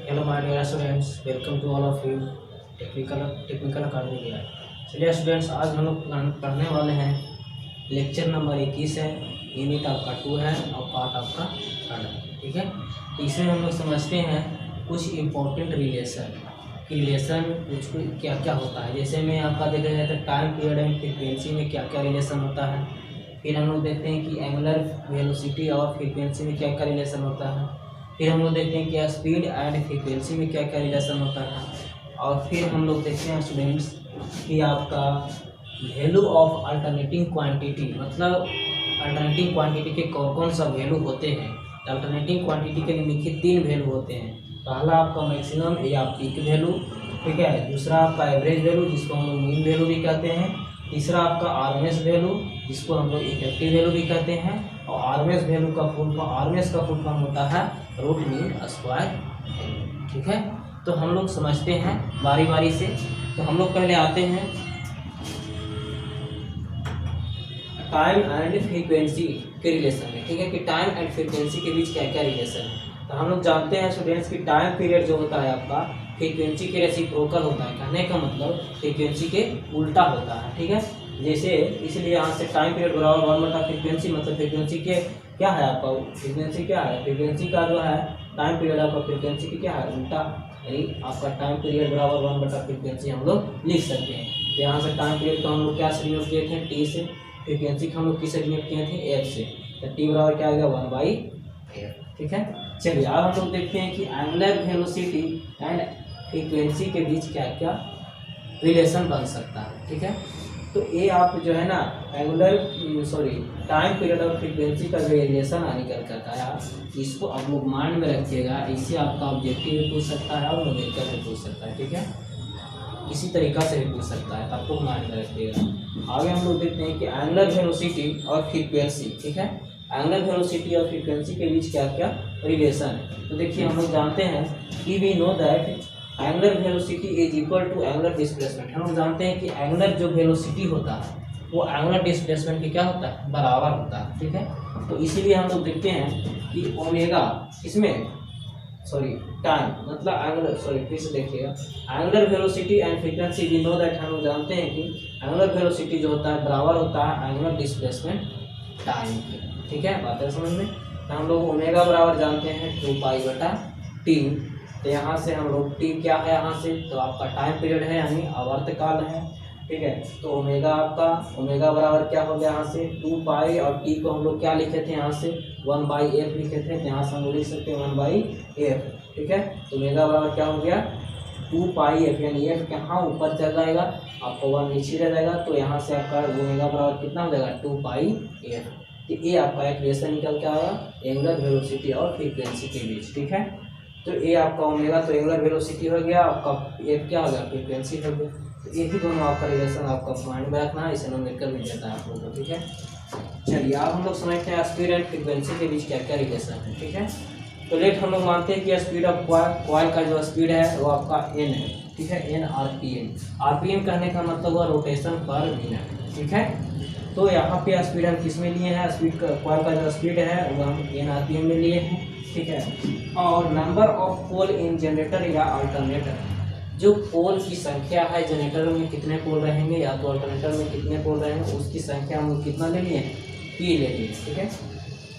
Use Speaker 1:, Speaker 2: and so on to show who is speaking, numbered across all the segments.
Speaker 1: Hello my dear students, welcome to all of you technical academy गया। चलिए students, आज हम लोग पढ़ने वाले हैं लेक्चर नंबर 21 है। यूनिट आपका 2 है और पार्ट आपका 3 है। ठीक है, तो इसमें हम लोग समझते हैं कुछ इम्पोर्टेंट रिलेशन कुछ क्या क्या होता है। जैसे में आपका देखा जाए तो टाइम पीरियड एंड फ्रीक्वेंसी में क्या क्या रिलेशन होता है। फिर हम लोग देखते हैं कि एंगुलर वेलोसिटी और फ्रीक्वेंसी में क्या क्या रिलेशन होता है। फिर हम लोग देखते हैं कि स्पीड एंड फ्रीक्वेंसी में क्या क्या रिलेशन होता है। और फिर हम लोग देखते हैं स्टूडेंट्स कि आपका वैल्यू ऑफ अल्टरनेटिंग क्वांटिटी, मतलब अल्टरनेटिंग क्वांटिटी के कौन कौन सा वैल्यू होते हैं। अल्टरनेटिंग क्वांटिटी के निम्नलिखित 3 वैल्यू होते हैं। पहला आपका मैक्सिमम या पीक वैल्यू, ठीक है। दूसरा आपका एवरेज वैल्यू जिसको हम लोग मीन वैल्यू भी कहते हैं। तीसरा आपका आरएमएस वैल्यू जिसको हम लोग इफेक्टिव वैल्यू भी कहते हैं। और आरएमएस वैल्यू का फुल फॉर्म होता है रूट मीन स्क्वायर। ठीक है, तो हम लोग समझते हैं बारी बारी से। तो हम लोग पहले आते हैं टाइम एंड फ्रीक्वेंसी के रिलेशन में। ठीक है, कि टाइम एंड फ्रीक्वेंसी के बीच क्या क्या रिलेशन है। तो हम लोग जानते हैं स्टूडेंट्स कि टाइम पीरियड जो होता है आपका फ्रीक्वेंसी के रेसिप्रोकल होता है। कहने का मतलब फ्रीक्वेंसी के उल्टा होता है। ठीक है, जैसे इसलिए यहाँ से टाइम पीरियड बराबर 1/फ्रीक्वेंसी, मतलब फ्रीक्वेंसी के क्या है आपका फ्रीक्वेंसी क्या है, फ्रीक्वेंसी का जो है टाइम पीरियड आपका फ्रीक्वेंसी की क्या है उल्टा, यानी आपका टाइम पीरियड बराबर 1/फ्रीक्वेंसी हम लोग लिख सकते हैं। तो यहाँ से टाइम पीरियड को हम लोग क्या से डिनोट किए थे, टी से। फ्रीक्वेंसी को हम लोग किससे डिनोट किए थे, एफ से। तो टी बराबर क्या आ गया 1/f। ठीक है, चलिए अब हम लोग देखते हैं कि एंगुलर वेलोसिटी एंड फ्रीक्वेंसी के बीच क्या क्या रिलेशन बन सकता है। ठीक है, तो ये आप जो है ना टाइम पीरियड और फ्रीक्वेंसी का जो रिलेशन निकल करता है, इसको आप लोग माइंड में रखिएगा। इससे आपका ऑब्जेक्टिव भी पूछ सकता है और न्यूमेरिकल भी पूछ सकता है। ठीक है, इसी तरीका से भी पूछ सकता है, आपको माइंड में रखिएगा। आगे हम लोग देखते हैं कि एंगुलर वेलोसिटी और फ्रीक्वेंसी। ठीक है, एंगुलर वेलोसिटी और फ्रीक्वेंसी के बीच क्या क्या रिलेशन है। तो देखिए हम लोग जानते हैं कि we know that angular velocity is equal to angular displacement. हम लोग जानते हैं कि एंगुलर जो वेलोसिटी होता है वो एंगुलर डिस्प्लेसमेंट के क्या होता है, बराबर होता है। ठीक है, तो इसीलिए हम लोग देखते हैं कि ओमेगा इसमें टाइम मतलब एंगुलर फिर से देखिएगा, angular velocity and frequency we know that. हम लोग जानते हैं कि एंगुलर वेलोसिटी जो होता है बराबर होता है एंगुलर डिस्प्लेसमेंट टाइम के। ठीक है, बात है समझ में। तो हम लोग ओमेगा बराबर जानते हैं 2π/t। तो यहाँ से हम लोग टी क्या है, यहाँ से तो आपका टाइम पीरियड है यानी आवर्तकाल है। ठीक है, तो ओमेगा बराबर क्या हो गया, यहाँ से 2π और टी को हम लोग क्या लिखे थे, यहाँ से 1/f लिखे थे। तो यहाँ से हम लोग लिख सकते हैं 1/f। ठीक है, तो ओमेगा बराबर क्या हो गया 2πf, यानी एफ यहाँ ऊपर चल जाएगा, आपको 1 नीचे रह जाएगा। तो यहाँ से आपका ओमेगा बराबर कितना हो जाएगा 2πf। तो ये आपका एक रिलेशन निकल के आएगा एंगुलर वेलोसिटी और फ्रीक्वेंसी के बीच। ठीक है, तो ये आपका ओमेगा तो एंगुलर वेलोसिटी हो गया, आपका एफ क्या हो गया फ्रीक्वेंसी हो गया। तो यही दोनों आपका रिलेशन आपका माइंड में रखना है, इसे न्यूमेरिकल मिल जाता है आप लोगों को। ठीक है, चलिए अब हम लोग समझते हैं स्पीड एंड फ्रीक्वेंसी के बीच क्या क्या रिलेशन है। ठीक है, तो लेट हम लोग मानते हैं कि स्पीड ऑफ कॉइल का जो स्पीड है वो आपका एन है। ठीक है, एन आरपीएम कहने का मतलब हुआ रोटेशन पर मिनट। ठीक है, तो यहाँ पे स्पीड हम किस में लिए हैं, स्पीड का कॉइल का जो स्पीड है वो हम एन आरपीएम में लिए हैं। ठीक है, और number of pole in generator या अल्टरनेटर, जो पोल की संख्या है जनरेटर में कितने पोल रहेंगे या तो अल्टरनेटर में कितने पोल रहेंगे, उसकी संख्या हम लोग कितना ले लिए, पी ले लिए। ठीक है,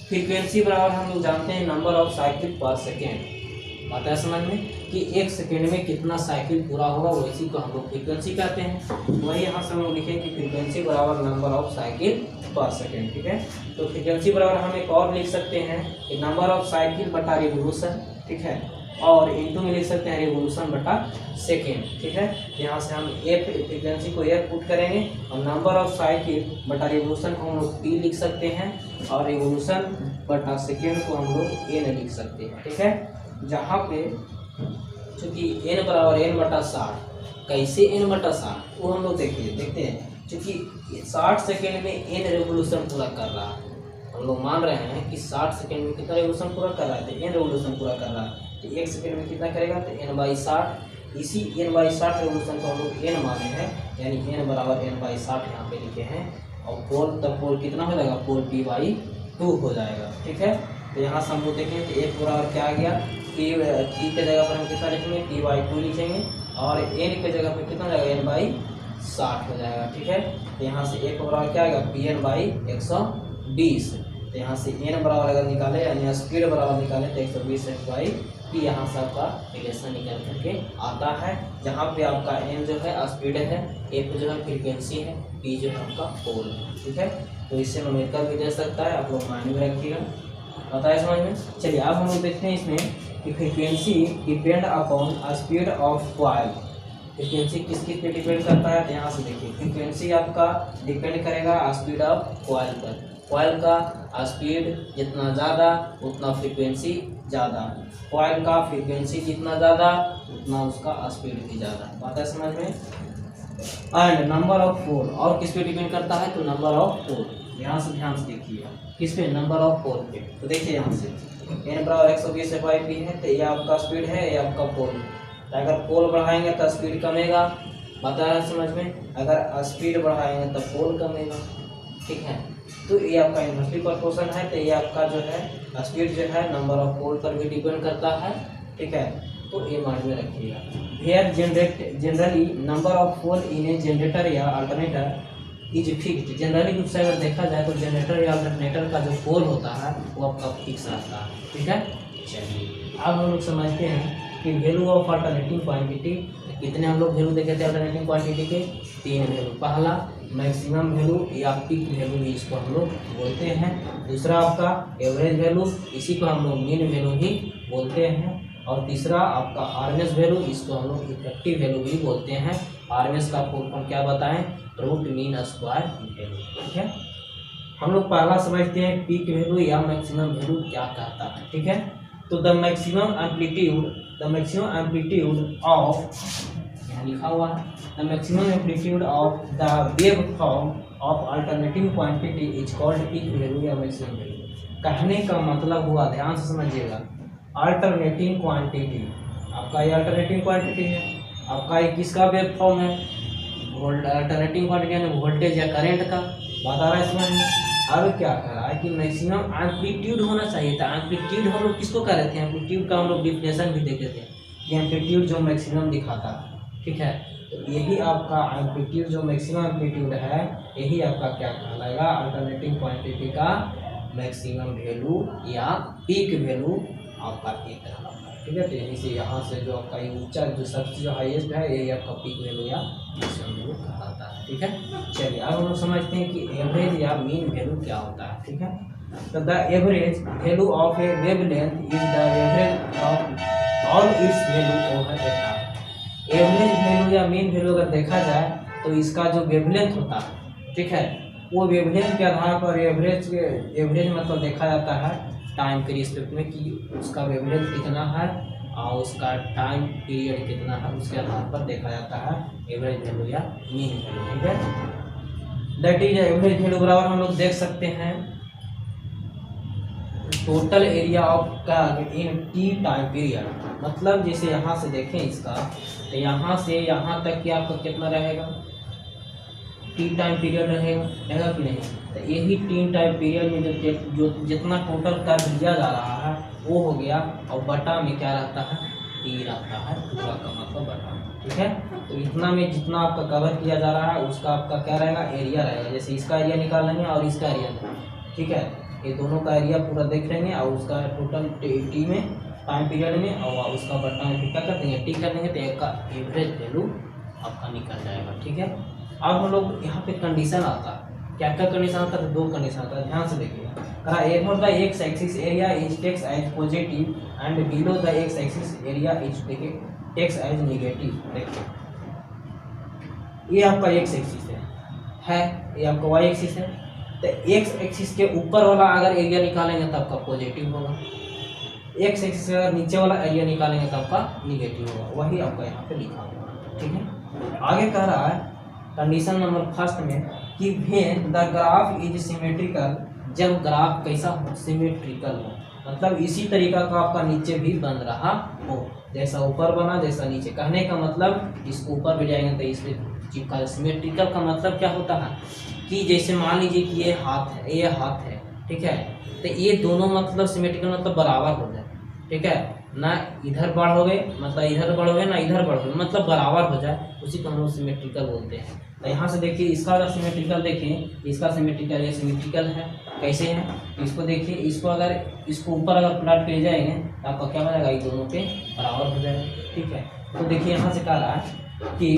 Speaker 1: फ्रीक्वेंसी बराबर हम लोग जानते हैं नंबर ऑफ साइकिल पर सेकेंड। बात है समझ में कि 1 सेकेंड में कितना साइकिल पूरा होगा, वो इसी को हम लोग फ्रीक्वेंसी कहते हैं। वही यहाँ से हम लोग लिखें कि फ्रीक्वेंसी बराबर नंबर ऑफ साइकिल पर सेकेंड। ठीक है, तो फ्रीक्वेंसी बराबर हम एक और लिख सकते हैं कि नंबर ऑफ साइकिल बटा रिवोल्यूशन। ठीक है, और इंटू में लिख सकते हैं रिवोल्यूशन बटा सेकेंड। ठीक है, यहाँ से हम एफ फ्रीक्वेंसी को एफ पुट करेंगे और नंबर ऑफ साइकिल बटा रिवोल्यूशन को हम लोग टी लिख सकते हैं और रिवोल्यूशन बटा सेकेंड को हम लोग एन लिख सकते हैं। ठीक है, जहाँ पे चूँकि एन बराबर n/60, कैसे n/60 वो हम लोग देखते हैं। चूँकि 60 सेकेंड में एन रेवोल्यूशन पूरा कर रहा है, हम लोग मान रहे हैं कि 60 सेकेंड में कितना रेवोल्यूशन पूरा कर रहा है, तो एन रेवोल्यूशन पूरा कर रहा है। तो 1 सेकेंड में कितना करेगा, तो n/60। इसी n/60 रेवोल्यूशन को हम लोग n माने हैं, यानी n बराबर n/60 यहाँ पे लिखे हैं। और पोल कितना हो जाएगा, पोल p/2 हो जाएगा। ठीक है, तो यहाँ से हम लोग देखें तो एक बराबर क्या आ गया टी के जगह पर हम कितना लिखेंगे, T/2 लिखेंगे, और n के जगह पर कितना जाएगा, n/60 हो जाएगा। ठीक है, तो यहाँ से एक बराबर क्या आएगा, Pn/120। तो यहाँ से n बराबर अगर निकाले यानी स्पीड बराबर निकाले तो 120/T, यहाँ से आपका रिलेशन निकल करके आता है, जहाँ पे आपका n जो है स्पीड है, f जो है फ्रीक्वेंसी है, p जो है आपका पोल है। ठीक है, तो इससे न्यूमेरिकल भी दे सकता है, आप लोग माइंड में रखिएगा। पता है समझ में? चलिए अब हम लोग देखते हैं इसमें कि frequency depend upon speed of coil. Frequency किस पे डिपेंड करता है, तो यहाँ से देखिए फ्रीक्वेंसी आपका डिपेंड करेगा स्पीड ऑफ कॉइल पर। कॉइल का स्पीड जितना ज़्यादा उतना फ्रीक्वेंसी ज़्यादा, कॉइल का फ्रीक्वेंसी जितना ज़्यादा उतना उसका स्पीड भी ज़्यादा। बात है समझ में? एंड नंबर ऑफ पोल, और किस पे डिपेंड करता है, तो नंबर ऑफ पोल। यहाँ से ध्यान से देखिए किस पे, नंबर ऑफ पोल पे। तो देखिए यहाँ से n बराबर 120/p है, तो ये आपका स्पीड है, ये आपका पोल है। तो अगर पोल बढ़ाएंगे तो स्पीड कमेगा, बता रहा है समझ में? अगर स्पीड बढ़ाएंगे तो पोल कमेगा। ठीक है, तो ये आपका इन्वर्सली प्रोपोर्शन है, तो ये आपका जो है स्पीड जो है नंबर ऑफ पोल पर भी डिपेंड करता है। ठीक है, तो ये माइंड में रखिएगा। Here generally number of pole in a generator या अल्टरनेटर इज फिक्स्ड। जनरली रूप से अगर देखा जाए तो जनरेटर या अल्टरनेटर का जो पोल होता है वो आपका फिक्स रहता है। ठीक है, चलिए अब हम लोग समझते हैं कि वैल्यू ऑफ अल्टरनेटिंग क्वांटिटी। कितने हम लोग वैल्यू देखे थे अल्टरनेटिंग क्वांटिटी के, 3 वैल्यू। पहला मैक्सिमम वैल्यू या पीक वैल्यू भी इसको हम लोग बोलते हैं। दूसरा आपका एवरेज वैल्यू, इसी को हम लोग मीन वैल्यू ही बोलते हैं। और तीसरा आपका आरएमएस वैल्यू, इसको हम लोग इफेक्टिव वैल्यू भी बोलते हैं। आरएमएस का फुल फॉर्म क्या बताएं, रूट मीन स्क्वायर वैल्यू। ठीक है, हम लोग पहला समझते हैं पीक वैल्यू या मैक्सिमम वैल्यू क्या कहता है। ठीक है, तो द मैक्सिमम एम्पलीट्यूड ऑफ, यहाँ लिखा हुआ है, the maximum amplitude of the wave form of alternating quantity is called peak value या मैक्सिमम वैल्यू। कहने का मतलब हुआ, ध्यान से समझिएगा, अल्टरनेटिंग क्वांटिटी, आपका ये अल्टरनेटिंग क्वांटिटी है, आपका ये किसका वेव फॉर्म है, अल्टरनेटिंग क्वांटिटी यानी वोल्टेज या करंट का। बता रहा है इसमें। अब क्या कर रहा है कि मैक्सिमम एम्पलीट्यूड होना चाहिए था। एम्पलीट्यूड हम लोग किसको कह रहे थे, एम्पलीट्यूड का हम लोग डिफिनेशन भी देखे थे कि एम्पलीट्यूड जो मैक्सिमम दिखाता है। ठीक है, तो यही आपका एम्पलीट्यूड जो मैक्सिमम एम्पलीट्यूड है, यही आपका क्या कहलाएगा, अल्टरनेटिंग क्वांटिटी का मैक्सिमम वैल्यू या पीक वैल्यू आपका एक कहलाता है। ठीक है, तो यहीं से यहाँ से जो आपका ऊंचा जो सबसे जो हाईएस्ट है यही आपका पीक वैल्यू या मैक्सिमम वैल्यू कहलाता है। ठीक है, चलिए अब हम लोग समझते हैं कि एवरेज या मीन वैल्यू क्या होता है। ठीक है, तो the average value of A wavelength is the average of all it's value over A time. Average value या मीन वैल्यू अगर देखा जाए तो इसका जो वेवलेंथ होता है, ठीक है, वो वेवलेंथ के आधार पर एवरेज मतलब देखा जाता है टाइम के रिस्पेक्ट में कि उसका वेवलेंथ कितना है और उसका टाइम पीरियड कितना है, उसके आधार पर देखा जाता है एवरेज वैल्यू या मीन वैल्यू। ठीक है, दैट इज एवरेज वैल्यू बराबर हम लोग देख सकते हैं टोटल एरिया ऑफ का इन टी टाइम पीरियड। मतलब जैसे यहाँ से देखें इसका, तो यहाँ से यहाँ तक कि आपका कितना रहेगा, टी टाइम पीरियड रहेगा कि नहीं। तो यही टी टाइम पीरियड में जो जितना टोटल कर लिया जा रहा है वो हो गया, और बटा में क्या रहता है, टी रहता है, पूरा का मतलब बटा। ठीक है, तो इतना में जितना आपका कवर किया जा रहा है उसका आपका क्या रहेगा, एरिया रहेगा। जैसे इसका एरिया निकाल लेंगे और इसका एरिया निकालेंगे। ठीक है, ये दोनों का एरिया पूरा देख लेंगे और उसका टोटल टी में टाइम पीरियड में और उसका बटा में क्या कर देंगे, टी कर देंगे, तो एक का एवरेज वैल्यू आपका निकल जाएगा। ठीक है, अब हम लोग यहाँ पे कंडीशन आता है, क्या क्या कंडीशन आता है, 2 कंडीशन आता है, ध्यान से देखिएगा। कहा above the X axis area is takes as positive and below the X axis area is takes as negative. देखिए ये आपका एक्स एक्सिस है, ये आपका वाई एक्सिस है। तो एक्स एक्सिस के ऊपर वाला अगर एरिया निकालेंगे तब आपका पॉजिटिव होगा, एक्स एक्सिस से अगर नीचे वाला एरिया निकालेंगे तब आपका निगेटिव होगा। वही आपका यहाँ पे लिखा हुआ। ठीक है, आगे कह रहा है कंडीशन नंबर फर्स्ट में कि when the graph is symmetrical, जब ग्राफ कैसा हो, सिमेट्रिकल हो, मतलब इसी तरीका का आपका नीचे भी बन रहा हो, जैसा ऊपर बना जैसा नीचे। कहने का मतलब इसको ऊपर भी जाएंगे तो इससे चिपका। सिमेट्रिकल का मतलब क्या होता है कि जैसे मान लीजिए कि ये हाथ है, ये हाथ है, ठीक है, तो ये दोनों मतलब सिमेट्रिकल मतलब बराबर हो जाए। ठीक है, ना इधर बढ़ोगे मतलब इधर बढ़ोगे ना इधर बढ़ोगे, मतलब बराबर हो जाए, उसी को हम लोग सिमेट्रिकल बोलते हैं। तो यहाँ से देखिए इसका अगर सिमेट्रिकल देखें, इसका सिमेट्रिकल, ये सिमेट्रिकल है, कैसे है इसको देखिए, इसको अगर इसको ऊपर अगर प्लॉट किए जाएंगे तो आपका क्या बनेगा, ये दोनों पे बराबर हो जाएगा। ठीक है, तो देखिए यहाँ से कह रहा है कि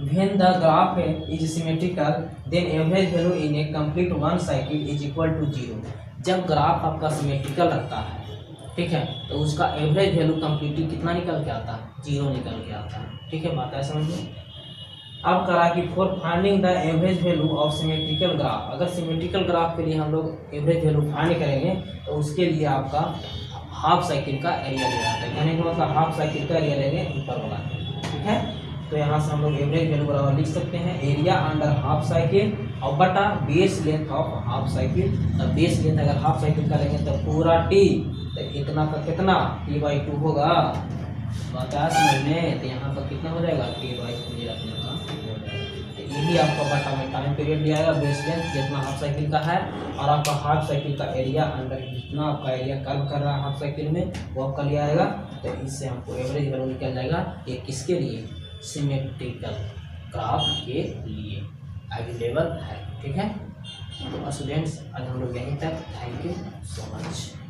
Speaker 1: when the graph is symmetrical then average value in a complete one cycle is equal to 0। जब ग्राफ आपका सिमेट्रिकल रहता है, ठीक है, तो उसका एवरेज वैल्यू कंप्लीटली कितना निकल के आता है, 0 निकल के आता है। ठीक है, बात है समझ में। अब करा कि for finding the average value of symmetrical graph, अगर सिमेट्रिकल ग्राफ के लिए हम लोग एवरेज वैल्यू फाइंड करेंगे तो उसके लिए आपका हाफ साइकिल का एरिया ले जाता है, यानी कि मतलब हाफ साइकिल का एरिया लेंगे ऊपर वाला। ठीक है, तो यहाँ से हम लोग एवरेज वैल्यू बराबर लिख सकते हैं एरिया अंडर हाफ साइकिल और बटा base length of half cycle. तो बेस लेंथ अगर हाफ साइकिल का लेंगे तो पूरा टी, तो इतना का कितना T/2 होगा, बता समझ में। तो यहाँ पर कितना हो जाएगा T/2 अपने का। तो यही आपका बटा में टाइम पीरियड दिया जाएगा, बेस लेंथ जितना हाफ साइकिल का है, और आपका हाफ साइकिल का एरिया अंडर जितना आपका एरिया कर्व कर रहा है हाफ साइकिल में वो आपका लिया जाएगा। तो इससे हमको एवरेज वैल्यू निकल जाएगा। ये किसके लिए, सिमेट्रिकल ग्राफ के लिए अवेलेबल है। ठीक है, तो स्टूडेंट्स आज हम लोग यहीं तक, थैंक यू सो मच।